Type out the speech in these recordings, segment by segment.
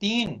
3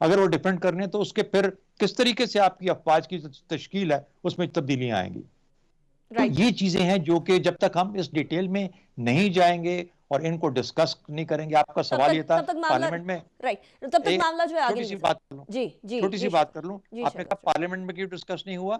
اگر وہ ڈیفینڈ کرنے تو اس کے پھر کس طریقے سے آپ کی افواج کی تشکیل ہے اس میں تبدیلیاں آئیں گی. تو یہ چیزیں ہیں جو کہ جب تک ہم اس ڈیٹیل میں نہیں جائیں گے اور ان کو ڈسکس نہیں کریں گے. آپ کا سوال یہ تھا پارلیمنٹ میں تب تک معاملہ جو ہے آگے چھوٹی سی بات کر لوں چھوٹی سی بات کر لوں آپ نے کہا پارلیمنٹ میں کیوں ڈسکس نہیں ہوا.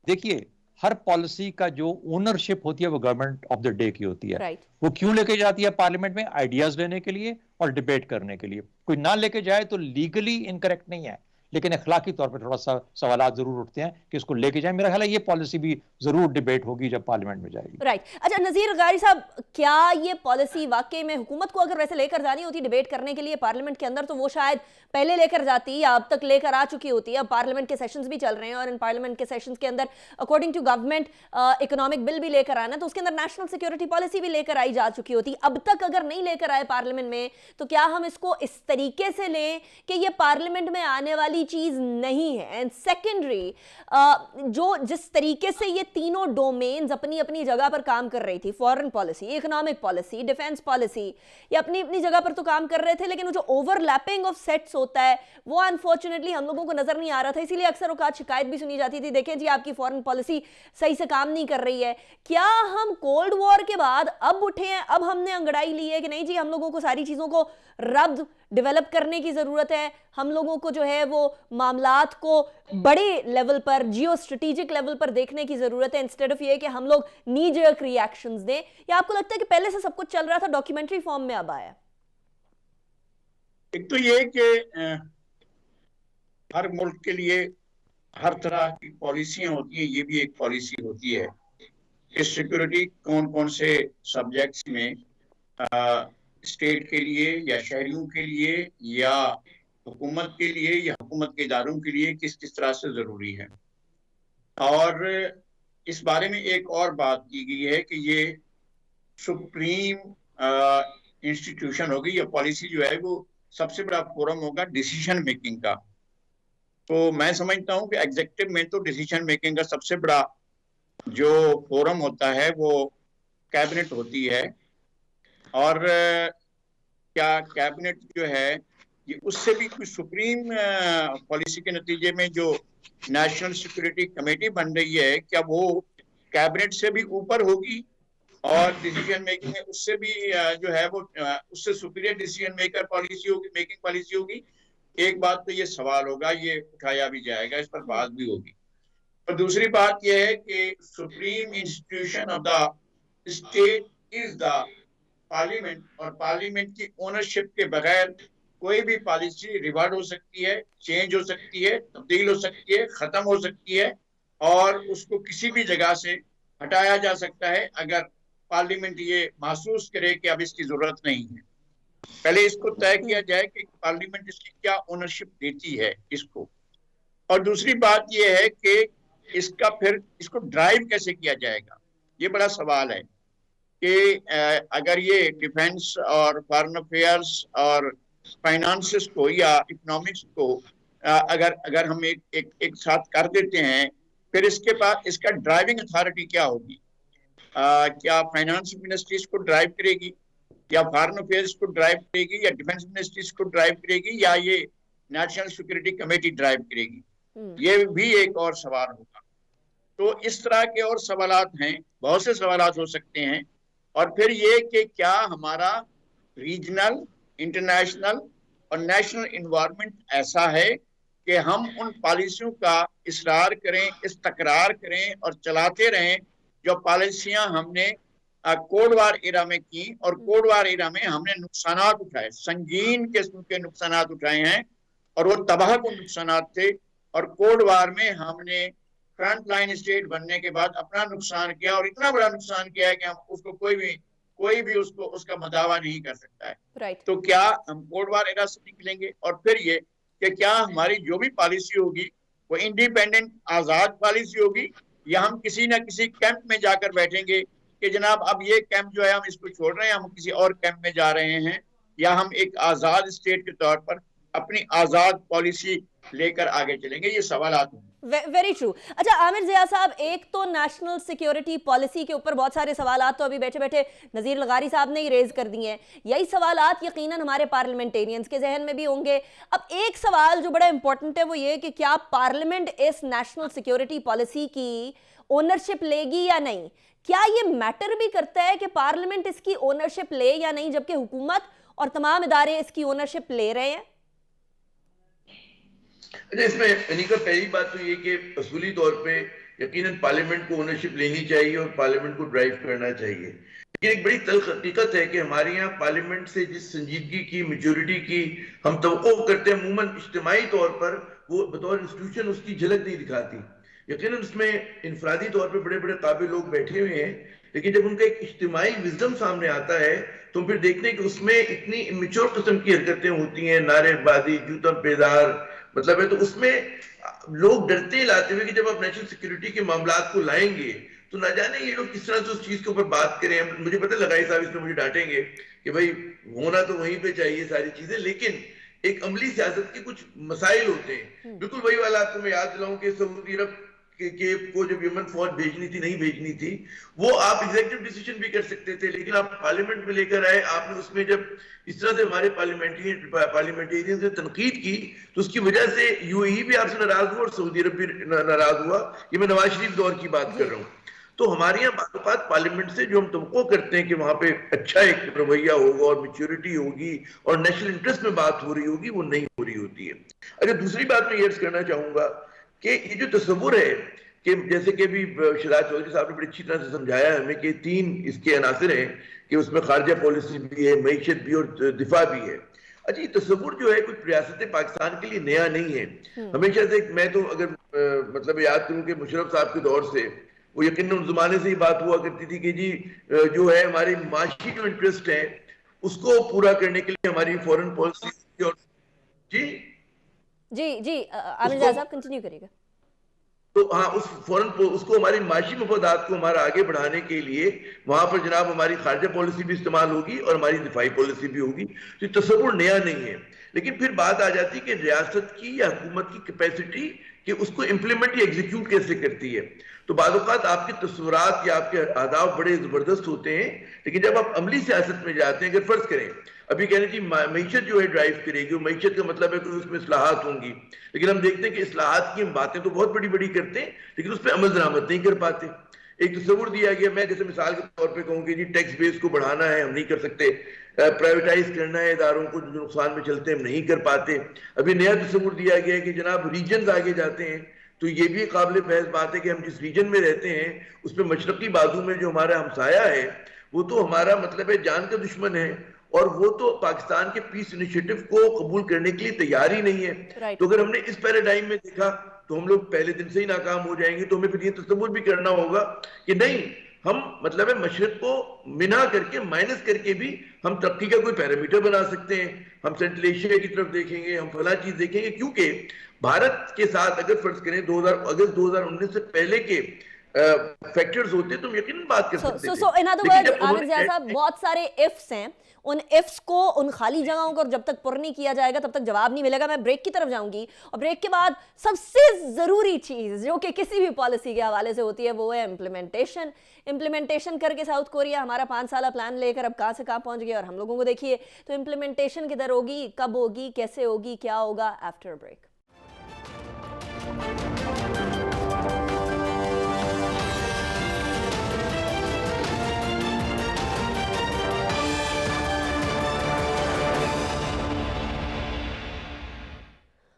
دیکھیے ہر پالیسی کا جو اونرشپ ہوتی ہے وہ گورنمنٹ آف دا ڈے کی ہوتی ہے. وہ کیوں لے کے جاتی ہے پارلیمنٹ میں؟ آئیڈیاز لینے کے لیے اور ڈیبیٹ کرنے کے لیے. کوئی نہ لے کے جائے تو لیگلی انکریکٹ نہیں ہے لیکن اخلاقی طور پہ تھوڑا سا سوالات ضرور اٹھتے ہیں کہ اس کو لے کے جائیں. میرا خیال ہے یہ پالیسی بھی ضرور ڈیبیٹ ہوگی جب پارلیمنٹ میں جائے گی. رائٹ. اچھا نذیر غاری صاحب، کیا یہ پالیسی واقعی میں حکومت کو اگر ویسے لے کر جانی ہوتی ڈیبیٹ کرنے کے لیے پارلیمنٹ کے اندر تو وہ شاید پہلے لے کر جاتی یا اب تک لے کر آ چکی ہوتی ہے؟ اب پارلیمنٹ کے سیشنز بھی چل رہے ہیں اور ان پارلیمنٹ کے سیشنز کے اندر اکارڈنگ ٹو گورنمنٹ اکنامک بل بھی لے کر آنا ہے تو اس کے اندر نیشنل سیکیورٹی پالیسی بھی لے کر آئی جا چکی ہوتی. اب تک اگر نہیں لے کر آئے پارلیمنٹ میں تو کیا ہم اس کو اس طریقے سے لیں کہ یہ پارلیمنٹ میں آنے والی چیز نہیں ہے؟ اینڈ سیکنڈری، جو جس طریقے سے یہ تینوں ڈومینز اپنی اپنی جگہ پر کام کر رہی تھی، foreign policy, economic policy, defence policy, یہ اپنی اپنی جگہ پر تو کام کر رہے تھے لیکن وہ جو اوور لیپنگ آف سیٹس ہوتا ہے وہ انفارچونیٹلی ہم لوگوں کو نظر نہیں آ رہا تھا. اسی لیے اکثر اوقات شکایت بھی سنی جاتی تھی، دیکھیں جی آپ کی فورن پالیسی صحیح سے کام نہیں کر رہی ہے. کیا ہم کولڈ وار کے بعد اب اٹھے ہیں، اب ہم نے انگڑائی لی ہے کہ نہیں جی ہم لوگوں کو ساری چیزوں کو ربط ڈیولپ کرنے کی ضرورت ہے، ہم لوگوں کو جو ہے وہ معاملات کو بڑے لیول پر، جیو اسٹریٹجک لیول پر دیکھنے کی ضرورت ہے انسٹیڈ آف یہ کہ ہم لوگ نی جرک ری ایکشنز دیں؟ یا آپ کو لگتا ہے کہ پہلے سے سب کچھ چل رہا تھا ڈاکیومنٹری فارم میں اب آیا؟ ایک تو یہ کہ ہر ملک کے لیے ہر طرح کی پالیسیاں ہوتی ہیں، یہ بھی ایک پالیسی ہوتی ہے کہ سیکورٹی کون کون سے سبجیکٹس میں اسٹیٹ کے لیے یا شہریوں کے لیے یا حکومت کے لیے یا حکومت کے اداروں کے لیے کس کس طرح سے ضروری ہے. اور اس بارے میں ایک اور بات کی گئی ہے کہ یہ سپریم انسٹیٹیوشن ہوگی، یہ پالیسی جو ہے وہ سب سے بڑا فورم ہوگا ڈیسیشن میکنگ کا. تو میں سمجھتا ہوں کہ ایگزیکٹو میں تو ڈیسیشن میکنگ کا سب سے بڑا جو فورم ہوتا ہے وہ کیبنٹ ہوتی ہے. اور کیا کیبنٹ جو ہے یہ اس سے بھی کوئی سپریم پالیسی کے نتیجے میں جو نیشنل سیکورٹی کمیٹی بن رہی ہے کیا وہ کیبنٹ سے بھی اوپر ہوگی اور ڈیسیژن میکنگ میں اس سے بھی جو ہے وہ اس سے سپیریئر ڈیسیژن میکر پالیسی ہوگی، میکنگ پالیسی ہوگی؟ ایک بات تو یہ سوال ہوگا، یہ اٹھایا بھی جائے گا، اس پر بات بھی ہوگی. اور دوسری بات یہ ہے کہ supreme institution of the state is the parliament, اور پارلیمنٹ کی اونرشپ کے بغیر کوئی بھی پالیسی ریورٹ ہو سکتی ہے، چینج ہو سکتی ہے، تبدیل ہو سکتی ہے، ختم ہو سکتی ہے اور اس کو کسی بھی جگہ سے ہٹایا جا سکتا ہے اگر پارلیمنٹ یہ محسوس کرے کہ اب اس کی ضرورت نہیں ہے. پہلے اس کو طے کیا جائے کہ پارلیمنٹ اس کی کیا اونرشپ دیتی ہے اس کو. اور دوسری بات یہ ہے کہ اس کا پھر اس کو ڈرائیو کیسے کیا جائے گا، یہ بڑا سوال ہے کہ اگر یہ ڈیفینس اور فارن افیئرس اور فائنانسز کو یا اکنامکس کو اگر ہم ایک ساتھ کر دیتے ہیں پھر اس کے بعد اس کا ڈرائیونگ اتھارٹی کیا ہوگی؟ کیا فائنانس منسٹری اس کو ڈرائیو کرے گی یا فارن افیئرس کو ڈرائیو کرے گی یا ڈیفینس منسٹری اس کو ڈرائیو کرے گی یا یہ نیشنل سیکورٹی کمیٹی ڈرائیو کرے گی؟ یہ بھی ایک اور سوال ہوگا. تو اس طرح کے اور سوالات ہیں، بہت سے سوالات ہو سکتے ہیں. اور پھر یہ کہ کیا ہمارا ریجنل، انٹرنیشنل اور نیشنل انوائرمنٹ ایسا ہے کہ ہم ان پالیسیوں کا اصرار کریں، استقرار کریں اور چلاتے رہیں جو پالیسیاں ہم نے کوڈ وار ایرا میں کی، اور کوڈ وار ایرا میں ہم نے نقصانات اٹھائے، سنگین قسم کے نقصانات اٹھائے ہیں اور وہ تباہ کن نقصانات تھے. اور کوڈ وار میں ہم نے فرنٹ لائن اسٹیٹ بننے کے بعد اپنا نقصان کیا اور اتنا بڑا نقصان کیا ہے کہ ہم اس کو کوئی بھی اس کا مداوع نہیں کر سکتا ہے. تو کیا ہم کوڈ وار ایرا سے نکلیں گے؟ اور پھر یہ کہ کیا ہماری جو بھی پالیسی ہوگی وہ انڈیپینڈنٹ آزاد پالیسی ہوگی یا ہم کسی نہ کسی کیمپ میں جا کر بیٹھیں گے کہ جناب اب یہ کیمپ جو ہے ہم اس کو چھوڑ رہے ہیں، ہم کسی اور کیمپ میں جا رہے ہیں، یا ہم ایک آزاد اسٹیٹ کے طور پر اپنی آزاد پالیسی لے کر آگے چلیں گے. یہ سوالات ہیں. Very true. اچھا عامر ضیاء صاحب، ایک تو نیشنل سیکیورٹی پالیسی کے اوپر بہت سارے سوالات تو ابھی بیٹھے بیٹھے نذیر لغاری صاحب نے ہی ریز کر دیے ہیں. یہی سوالات یقیناً ہمارے پارلیمنٹیرینز کے ذہن میں بھی ہوں گے. اب ایک سوال جو بڑا امپورٹنٹ ہے وہ یہ کہ کیا پارلیمنٹ اس نیشنل سیکیورٹی پالیسی کی اونرشپ لے گی یا نہیں؟ کیا یہ میٹر بھی کرتا ہے کہ پارلیمنٹ اس کی اونرشپ لے یا نہیں، جبکہ حکومت اور تمام ادارے اس کی اونرشپ لے رہے ہیں؟ اس میں انیکا پہلی بات تو یہ کہ اصولی طور پہ یقیناً پارلیمنٹ کو اونرشپ لینی چاہیے اور پارلیمنٹ کو ڈرائیو کرنا چاہیے. لیکن ایک بڑی تلخ حقیقت ہے کہ ہمارے یہاں پارلیمنٹ سے جس سنجیدگی کی، میچورٹی کی ہم توقع کرتے ہیں، عموماً اجتماعی طور پر وہ بطور انسٹیٹیوشن اس کی جھلک نہیں دکھاتی. یقیناً اس میں انفرادی طور پہ بڑے بڑے قابل لوگ بیٹھے ہوئے ہیں، لیکن جب ان کا ایک اجتماعی وزڈم سامنے آتا ہے تو پھر دیکھتے ہیں کہ اس میں اتنی امیچور قسم کی حرکتیں ہوتی ہیں، نعرے بازی، جوتم پیدار مطلب ہے. تو اس میں لوگ ڈرتے لاتے ہوئے کہ جب آپ نیشنل سیکیورٹی کے معاملات کو لائیں گے تو نہ جانے یہ لوگ کس طرح سے اس چیز کے اوپر بات کریں. مجھے پتہ لگائی صاحب اس میں مجھے ڈانٹیں گے کہ بھائی ہونا تو وہیں پہ چاہیے ساری چیزیں، لیکن ایک عملی سیاست کے کچھ مسائل ہوتے ہیں. بالکل وہی والا آپ کو میں یاد دلاؤں کہ سعودی عرب کے کو جب یمن فوج بھیجنی تھی، نہیں بھیجنی تھی، وہ آپ ایگزیکٹو ڈیسیجن بھی کر سکتے تھے، لیکن آپ پارلیمنٹ میں لے کر آئے. آپ نے اس میں جب اس طرح سے ہمارے پارلیمنٹیرین سے تنقید کی تو اس کی وجہ سے یو اے ای بھی آپ سے ناراض ہوا اور سعودی عرب بھی ناراض ہوا. یہ میں نواز شریف دور کی بات کر رہا ہوں. تو ہمارے یہاں بعض اوقات پارلیمنٹ سے جو ہم توقع کرتے ہیں کہ وہاں پہ اچھا ایک رویہ ہوگا اور میچورٹی ہوگی اور نیشنل انٹرسٹ میں بات ہو رہی ہوگی، وہ نہیں ہو رہی ہوتی ہے. اچھا دوسری بات میں یہ عرض کرنا چاہوں گا کہ یہ جو تصور ہے کہ جیسے کہ بھی شہزاد چودھری صاحب نے بڑی اچھی طرح سے سمجھایا ہمیں کہ 3 اس کے عناصر ہیں کہ اس میں خارجہ پالیسی بھی ہے، معیشت بھی اور دفاع بھی ہے. اچھا یہ تصور جو ہے کوئی ریاست پاکستان کے لیے نیا نہیں ہے. ہمیشہ سے میں تو اگر مطلب یاد کروں کہ مشرف صاحب کے دور سے وہ یقیناً اس زمانے سے ہی بات ہوا کرتی تھی کہ جی جو ہے ہماری معاشی جو انٹرسٹ ہے اس کو پورا کرنے کے لیے ہماری فورن پالیسی اور جی عامر ضیاء صاحب کنٹینیو کریے گا. تو ہاں اس کو ہماری معاشی مفادات کو ہمارا آگے بڑھانے کے لیے وہاں پر جناب ہماری خارجہ پالیسی بھی استعمال ہوگی اور ہماری دفاعی پالیسی بھی ہوگی. تو یہ تصور نیا نہیں ہے. لیکن پھر بات آ جاتی کہ ریاست کی یا حکومت کی کیپیسٹی کہ اس کو امپلیمنٹ یا ایگزیکیوٹ کیسے کرتی ہے. تو بعض اوقات آپ کے تصورات یا آپ کے اہداف بڑے زبردست ہوتے ہیں، لیکن جب آپ عملی سیاست میں جاتے ہیں، اگر فرض کریں ابھی کہنے جی معیشت جو ہے ڈرائیو کرے گی، معیشت کا مطلب ہے کہ اس میں اصلاحات ہوں گی، لیکن ہم دیکھتے ہیں کہ اصلاحات کی ہم باتیں تو بہت بڑی بڑی کرتے ہیں لیکن اس پہ عمل درآمد نہیں کر پاتے. ایک تصور دیا گیا، میں جیسے مثال کے طور پہ کہوں کہ جی ٹیکس بیس کو بڑھانا ہے، ہم نہیں کر سکتے. پرائیویٹائز کرنا ہے اداروں کو جو نقصان میں چلتے ہیں، ہم نہیں کر پاتے. ابھی نیا تصور دیا گیا ہے کہ جناب ریجنز آگے جاتے ہیں. تو یہ بھی قابل بحث بات ہے کہ ہم جس ریجن میں رہتے ہیں اس پہ مشرقی بازو میں جو ہمارا ہمسایہ ہے وہ تو ہمارا مطلب ہے جان کا دشمن ہے، اور وہ تو پاکستان کے پیس انیشیٹو کو قبول کرنے کے لیے تیار ہی نہیں ہے. تو اگر ہم نے اس پیراڈائم میں دیکھا تو ہم لوگ پہلے دن سے ہی ناکام ہو جائیں گے. تو ہمیں پھر یہ تصور بھی کرنا ہوگا کہ نہیں، ہم مطلب ہے مشرق کو منع کر کے مائنس کر کے بھی ہم ترقی کا کوئی پیرامیٹر بنا سکتے ہیں. ہم سینٹرل ایشیا کی طرف دیکھیں گے، ہم فلاں چیز دیکھیں گے، کیونکہ بھارت کے ساتھ اگر فرض کریں اگست 2019 سے پہلے کے فیکٹرز ہوتے تو ہم یقیناً بات کر سکتے تھے. ان ادر ورڈز عامر ضیاء صاحب بہت سارے ifs ہیں. ان ifs کو، ان خالی جگہوں کو جب تک پر نہیں کیا جائے گا تب تک جواب نہیں ملے گا. میں بریک کی طرف جاؤں گی اور بریک کے بعد سب سے ضروری چیز جو کہ کسی بھی پالیسی کے حوالے سے ہوتی ہے وہ ہے امپلیمنٹیشن کر کے ساؤتھ کوریا ہمارا 5 سالہ پلان لے کر اب کہاں سے کہاں پہنچ گیا، اور ہم لوگوں کو دیکھیے تو امپلیمنٹیشن کدھر ہوگی، کب ہوگی، کیسے ہوگی، کیا ہوگا. After break.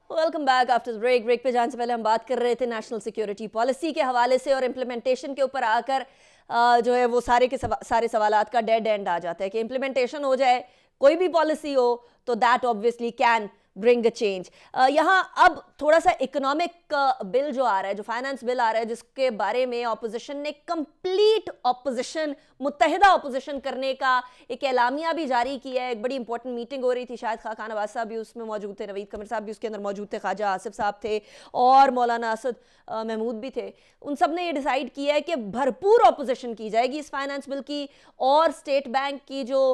Welcome back after break. Break پہ جانے سے پہلے ہم بات کر رہے تھے نیشنل سیکیورٹی پالیسی کے حوالے سے، اور امپلیمنٹیشن کے اوپر آ کر جو ہے وہ سارے سوالات کا ڈیڈ اینڈ آ جاتا ہے کہ امپلیمنٹیشن ہو جائے کوئی بھی پالیسی ہو تو that obviously can bring a change. یہاں اب تھوڑا سا اکنامک بل جو آ رہا ہے، جو فائنانس بل آ رہا ہے، جس کے بارے میں اپوزیشن نے کمپلیٹ اپوزیشن، متحدہ اپوزیشن کرنے کا ایک اعلامیہ بھی جاری کیا ہے. ایک بڑی امپورٹنٹ میٹنگ ہو رہی تھی، شاہد خاقان نواز صاحب بھی اس میں موجود تھے، نوید قمر صاحب بھی اس کے اندر موجود تھے، خواجہ آصف صاحب تھے اور مولانا اسد محمود بھی تھے. ان سب نے یہ ڈیسائیڈ کیا ہے کہ بھرپور اپوزیشن کی جائے گی اس فائنانس بل کی، اور اسٹیٹ بینک کی جو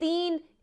3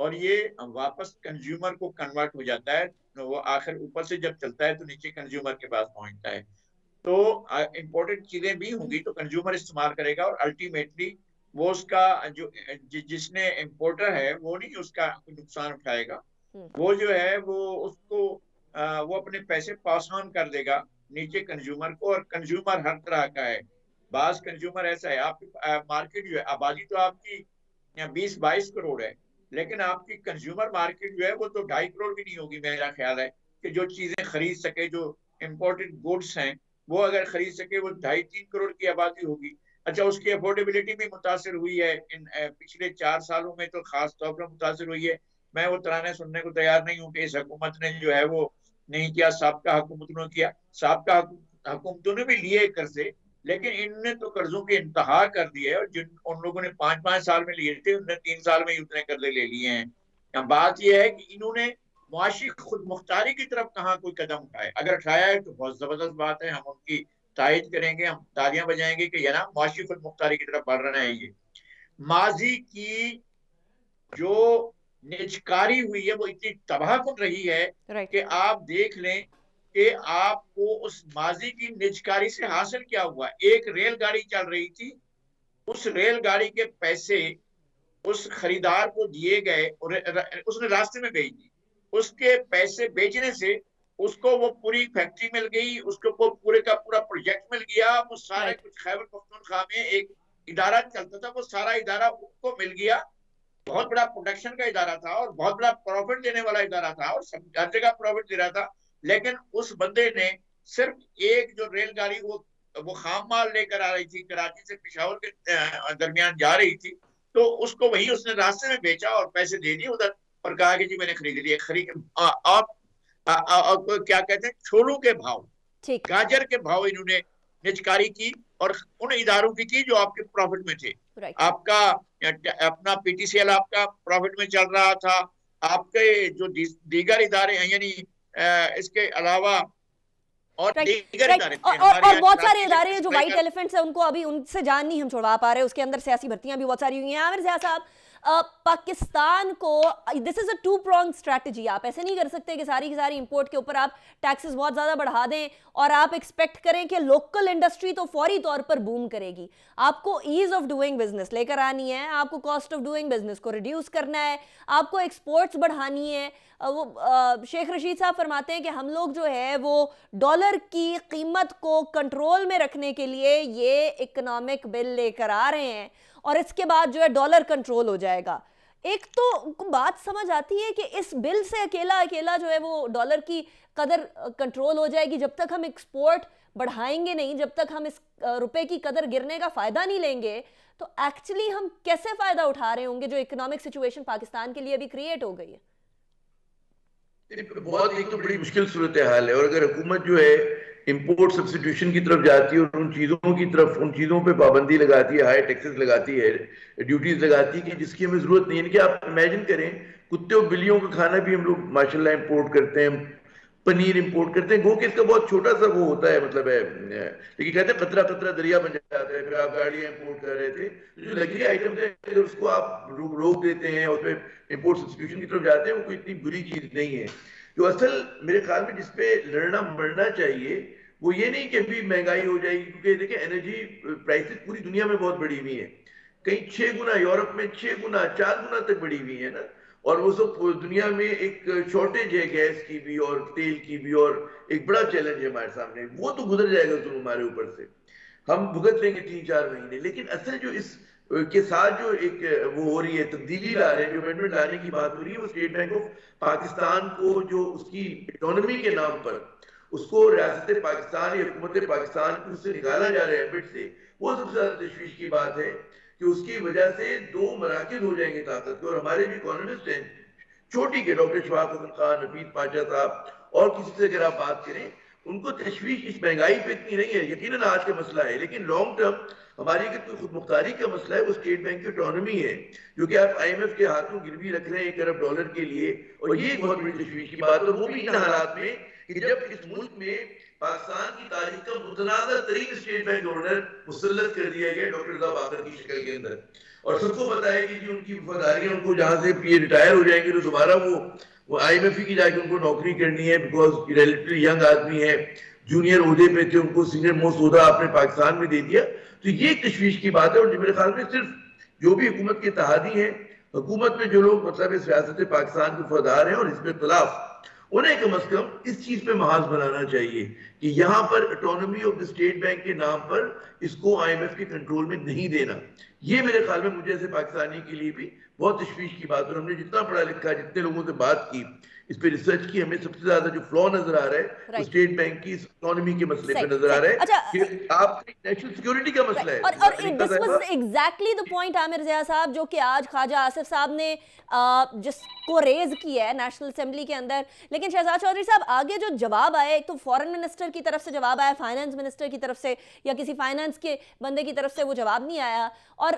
اور یہ واپس کنزیومر کو کنورٹ ہو جاتا ہے. وہ آخر اوپر سے جب چلتا ہے تو نیچے کنزیومر کے پاس پہنچتا ہے. تو امپورٹنٹ چیزیں بھی ہوں گی تو کنزیومر استعمال کرے گا, اور الٹیمیٹلی وہ اس کا جو جس نے امپورٹر ہے وہ نہیں اس کا نقصان اٹھائے گا, وہ جو ہے وہ اس کو وہ اپنے پیسے پاس آن کر دے گا نیچے کنزیومر کو. اور کنزیومر ہر طرح کا ہے. بعض کنزیومر ایسا ہے, آپ مارکیٹ جو ہے آبادی تو آپ کی 20-22 کروڑ ہے, لیکن آپ کی کنزیومر مارکیٹ جو ہے وہ تو 2.5 کروڑ بھی نہیں ہوگی. میرا خیال ہے کہ جو چیزیں خرید سکے, جو امپورٹڈ گوڈس ہیں وہ اگر خرید سکے, وہ 2.5-3 کروڑ کی آبادی ہوگی. اچھا, اس کی افورڈیبلٹی بھی متاثر ہوئی ہے ان پچھلے 4 سالوں میں, تو خاص طور پر متاثر ہوئی ہے. میں وہ ترانے سننے کو تیار نہیں ہوں کہ اس حکومت نے جو ہے وہ نہیں کیا, سابقہ حکومتوں نے کیا. سابقہ حکومتوں نے بھی لیے قرضے, لیکن ان نے تو قرضوں کی انتہا کر دی ہے, اور ان لوگوں نے 5-5 سال میں لیے تھے, انہوں نے 3 سال میں ہی اتنے قرضے لے لیے ہیں. بات یہ ہے کہ انہوں نے معاشی خود مختاری کی طرف کہاں کوئی قدم اٹھائے. اگر اٹھایا ہے تو بہت زبردست بات ہے, ہم ان کی تائید کریں گے, ہم تالیاں بجائیں گے کہ یہ نا معاشی خود مختاری کی طرف بڑھ رہے ہیں. یہ ماضی کی جو نجکاری ہوئی ہے وہ اتنی تباہ کن رہی ہے کہ آپ دیکھ لیں کہ آپ کو اس ماضی کی نجکاری سے حاصل کیا ہوا. ایک ریل گاڑی چل رہی تھی, اس ریل گاڑی کے پیسے اس خریدار کو دیے گئے اور اس نے راستے میں بھیج دی. اس کے پیسے بیچنے سے اس کو وہ پوری فیکٹری مل گئی, اس کو پورے کا پورا پروجیکٹ مل گیا. وہ سارے کچھ خیبر پختونخوا میں ایک ادارہ چلتا تھا, وہ سارا ادارہ اس کو مل گیا. بہت بڑا پروڈکشن کا ادارہ تھا اور بہت بڑا پروفٹ دینے والا ادارہ تھا, اور سب ہر جگہ پروفٹ دے رہا تھا. لیکن اس بندے نے صرف ایک جو ریل گاڑی وہ خام مال لے کر آ رہی تھی, کراچی سے پشاور کے درمیان جا رہی تھی, تو اس کو وہی اس نے راستے میں بیچا اور پیسے دے دیے ادھر, اور کہا کہ جی میں نے خرید لیے. آپ کیا کہتے ہیں, چھولوں کے بھاؤ, گاجر کے بھاؤ انہوں نے نجکاری کی, اور ان اداروں کی جو آپ کے پروفٹ میں تھے. آپ کا اپنا پی ٹی سی ایل آپ کا پروفٹ میں چل رہا تھا, آپ کے جو دیگر ادارے ہیں یعنی اس کے علاوہ اور بہت سارے ادارے ہیں جو وائٹ ایلیفنٹس ہیں, ان کو ابھی ان سے جان نہیں ہم چھوڑوا پا رہے. اس کے اندر سیاسی بھرتیاں بھی بہت ساری ہوئی ہیں. عامر ضیاء صاحب, پاکستان کو دس از اے 2-pronged اسٹریٹجی. آپ ایسے نہیں کر سکتے کہ ساری کی ساری امپورٹ کے اوپر آپ ٹیکسز بہت زیادہ بڑھا دیں اور آپ ایکسپیکٹ کریں کہ لوکل انڈسٹری تو فوری طور پر بوم کرے گی. آپ کو ایز آف ڈوئنگ بزنس لے کر آنی ہے, آپ کو کاسٹ آف ڈوئنگ بزنس کو ریڈیوس کرنا ہے, آپ کو ایکسپورٹس بڑھانی ہے. وہ شیخ رشید صاحب فرماتے ہیں کہ ہم لوگ جو ہے وہ ڈالر کی قیمت کو کنٹرول میں رکھنے کے لیے یہ اکنامک بل لے کر آ رہے ہیں, اور اس کے بعد جو ہے ڈالر کنٹرول ہو جائے گا. ایک تو بات سمجھ آتی ہے کہ اس بل سے اکیلا جو ہے وہ ڈالر کی قدر کنٹرول ہو جائے گی. جب تک ہم ایکسپورٹ بڑھائیں گے نہیں, جب تک ہم اس روپے کی قدر گرنے کا فائدہ نہیں لیں گے, تو ایکچولی ہم کیسے فائدہ اٹھا رہے ہوں گے جو اکنامک سچویشن پاکستان کے لیے ابھی کریٹ ہو گئی ہے. بہت ایک تو بڑی مشکل صورتحال ہے, اور اگر حکومت جو ہے امپورٹ سبسٹیٹیوشن کی طرف جاتی ہے اور ان چیزوں پہ پابندی لگاتی ہے, ہائی ٹیکسز لگاتی ہے, ڈیوٹیز لگاتی ہے کہ جس کی ہمیں ضرورت نہیں ہے. کہ آپ امیجن کریں, کتے اور بلیوں کا کھانا بھی ہم لوگ ماشاءاللہ امپورٹ کرتے ہیں, پنیر امپورٹ کرتے ہیں, گو کہ اس کا بہت چھوٹا سا وہ ہوتا ہے, مطلب ہے, لیکن کہتے ہیں قطرہ قطرہ دریا بن جاتا ہے. پھر آپ گاڑیاں امپورٹ کر رہے تھے, جو لگی آئٹم ہے اس کو آپ روک دیتے ہیں, اس پہ امپورٹ سبسٹیٹیوشن کی طرف جاتے ہیں, وہ کوئی اتنی بری چیز نہیں ہے. جو اصل میرے خیال میں جس پہ لڑنا مرنا چاہیے وہ یہ نہیں کہ ابھی مہنگائی ہو جائے گی, کیونکہ دیکھیں انرجی پرائسز پوری دنیا میں بہت بڑی ہوئی ہیں, کہیں 6 گنا, یورپ میں 6 گنا 4 گنا تک بڑی ہوئی ہے نا, اور وہ سب دنیا میں ایک شارٹیج ہے گیس کی بھی اور تیل کی بھی, اور ایک بڑا چیلنج ہے ہمارے سامنے. وہ تو گزر جائے گا ظلم ہمارے اوپر سے, ہم بھگت لیں گے 3-4 مہینے. لیکن اصل جو اس کے ساتھ جو ایک وہ ہو رہی ہے, تبدیلی لا رہے ہیں, جو امینڈمنٹ لانے کی بات ہو رہی ہے, وہ اسٹیٹ بینک آف پاکستان کو جو اس کی اکانومی کے نام پر اس کو ریاست پاکستان یا حکومت پاکستان کو اس سے نکالا جا رہا ہے ایمٹ سے, وہ سب سے زیادہ تشویش کی بات ہے کہ اس کی وجہ سے 2 مراکز ہو جائیں گے طاقت کے. اور ہمارے بھی اکانومسٹ ہیں چھوٹی کے, ڈاکٹر شفاق حسن خان, حفیظ پاشا صاحب, اور کسی سے اگر آپ بات کریں, ان کو تشویش اس مہنگائی پہ اتنی نہیں ہے. یقیناً آج کا مسئلہ ہے, لیکن لانگ ٹرم ہماری اگر کوئی خود مختاری کا مسئلہ ہے وہ اسٹیٹ بینک کی اٹانومی ہے, جو کہ آپ آئی ایم ایف کے ہاتھوں گروی رکھ رہے ہیں $1 ارب کے لیے, اور یہ ایک بہت بڑی تشویش کی بات ہے. وہ بھی ان حالات میں کہ جب اس ملک میں پاکستان کی تاریخ کا متنازع ترین اسٹیٹ بینک گورنر مسلط کر دیا گیا ڈاکٹر رضا باقر کی شکل کے اندر. اور سب کو پتا ہے کہ جی ان کی وفاداریاں ان کو جہاں سے یہ ریٹائر ہو جائیں گے تو دوبارہ وہ آئی ایم ایف کی جا کے ان کو نوکری کرنی ہے, بیکاز ریلیٹیولی ینگ آدمی ہے, جونیئر عہدے پہ تھے, ان کو سینئر موسٹ عہدہ آپ نے پاکستان میں دے دیا. تو یہ ایک تشویش کی بات ہے. اور میرے خیال میں صرف جو بھی حکومت کے اتحادی ہیں, حکومت میں جو لوگ مطلب سیاست پاکستان کے وفادار ہیں اور اس میں اختلاف, انہیں کم از کم اس چیز پہ محاذ بنانا چاہیے کہ یہاں پر autonomy of the state bank کے نام پر اس کو آئی ایم ایف کے کنٹرول میں نہیں دینا. یہ میرے خیال میں مجھے ایسے پاکستانی کے لیے بھی بہت تشویش کی بات ہے. اور ہم نے جتنا پڑھا لکھا, جتنے لوگوں سے بات کی, اس پہ ریسرچ کی, ہمیں سب سے زیادہ جو فلو نظر آ رہا ہے وہ اسٹیٹ بینک کی اکانومی کے مسئلے پہ نظر آ رہا ہے کہ آپ کی نیشنل سیکیورٹی کا مسئلہ ہے. اور this was exactly the point عامر ضیاء صاحب جو کہ آج خواجہ آصف صاحب نے جس کو ریز کیا ہے نیشنل اسمبلی کے اندر. لیکن شہزاد چودھری صاحب آگے جو جواب آئے, ایک تو فورن منسٹر کی طرف سے جواب آیا, فائنانس منسٹر کی طرف سے یا کسی فائنانس کے بندے کی طرف سے وہ جواب نہیں آیا. اور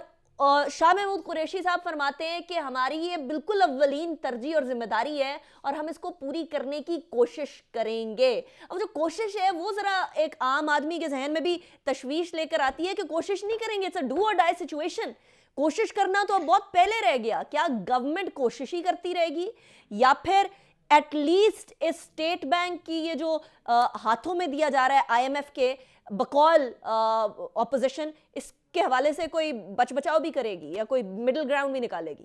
شاہ محمود قریشی صاحب فرماتے ہیں کہ ہماری یہ بالکل اولین ترجیح اور ذمہ داری ہے اور ہم اس کو پوری کرنے کی کوشش کریں گے. اب جو کوشش ہے وہ ذرا ایک عام آدمی کے ذہن میں بھی تشویش لے کر آتی ہے کہ کوشش نہیں کریں گے, اٹس اے ڈو اور ڈائی سچویشن. کوشش کرنا تو اب بہت پہلے رہ گیا. کیا گورنمنٹ کوشش ہی کرتی رہے گی یا پھر ایٹ لیسٹ اسٹیٹ بینک کی یہ جو ہاتھوں میں دیا جا رہا ہے آئی ایم ایف کے بقول اپوزیشن, اس کے حوالے سے کوئی بچ بچاؤ بھی کرے گی یا کوئی مڈل گراؤنڈ بھی نکالے گی؟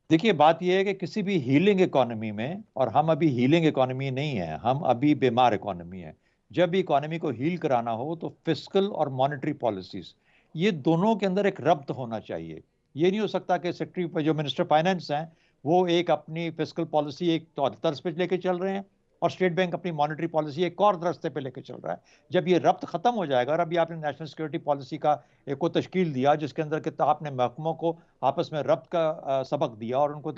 دیکھیے بات یہ ہے کہ کسی بھی ہیلنگ اکانومی میں, اور ہم ابھی ہیلنگ اکانومی نہیں ہیں, ہم ابھی بیمار اکانومی ہیں. جب بھی اکانومی کو ہیل کرانا ہو تو فسکل اور مانیٹری پالیسیز, یہ دونوں کے اندر ایک ربط ہونا چاہیے. یہ نہیں ہو سکتا کہ سیکرٹری جو منسٹر فائنانس ہیں وہ ایک اپنی فسکل پالیسی ایک طرز پہ لے کے چل رہے ہیں اور اسٹیٹ بینک اپنی مانیٹری پالیسی ایک اور راستے پہ لے کے چل رہا ہے. جب یہ ربط ختم ہو جائے گا, اور ابھی آپ نے نیشنل سیکیورٹی پالیسی کا ایک کو تشکیل دیا جس کے اندر کہ آپ نے محکموں کو آپس میں ربط کا سبق دیا اور ان کو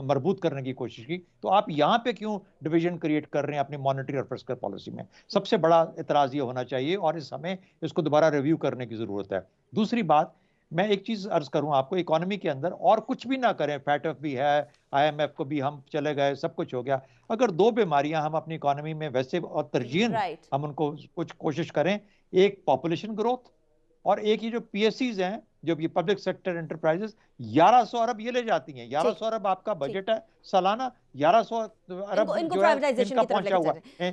مربوط کرنے کی کوشش کی, تو آپ یہاں پہ کیوں ڈویژن کریٹ کر رہے ہیں اپنی مانیٹری اور فسکل پالیسی میں؟ سب سے بڑا اعتراض یہ ہونا چاہیے اور ہمیں اس کو دوبارہ ریویو کرنے کی ضرورت ہے. دوسری بات, میں ایک چیز عرض کروں آپ کو, اکانومی کے اندر اور کچھ بھی نہ کریں, فیٹف بھی ہے, آئی ایم ایف کو بھی ہم چلے گئے, سب کچھ ہو گیا, اگر دو بیماریاں ہم اپنی اکانومی میں ویسے اور ترجیحاً ہم ان کو کچھ کوشش کریں, ایک پاپولیشن گروتھ اور ایک یہ جو پی ایس سیز ہیں جو یہ پبلک سیکٹر انٹرپرائزز 1100 ارب یہ لے جاتی ہیں. 1100 ارب آپ کا بجٹ ہے سالانہ, 1100 ارب جو ہے ان کا پہنچا ہوا ہے,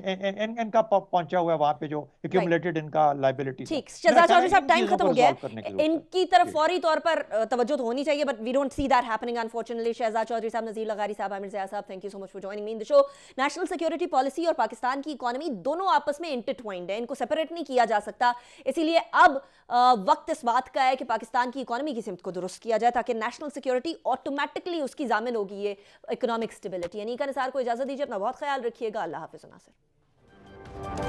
ان کا پہنچا ہوا ہے وہاں پہ جو ایکیومولیٹڈ ان کا لائبلٹی. ٹھیک, شہزاد چودھری صاحب ٹائم ختم ہو گیا ہے, ان کی طرف فوری طور پر توجہ ہونی چاہیے, but we don't see that happening unfortunately. Shahzad Chaudhry صاحب, نذیر لغاری صاحب, عامر ضیاء صاحب, thank you so much for joining me in the show. National security policy اور پاکستان کی اکانومی دونوں آپس میں انٹرٹوائنڈ ہیں, ان کو سپریٹ نہیں کیا جا سکتا. اسی لیے اب وقت اس بات کا ہے کہ پاکستان کی اکانومی کی سمت کو درست کیا جائے تاکہ نیشنل سیکیورٹی آٹومیٹکلی اس کی ضامن ہوگی یہ اکنامک اسٹیبلٹی. انیکا نثار کو اجازت دیجیے, اپنا بہت خیال رکھیے گا. اللہ حافظ. ناصر.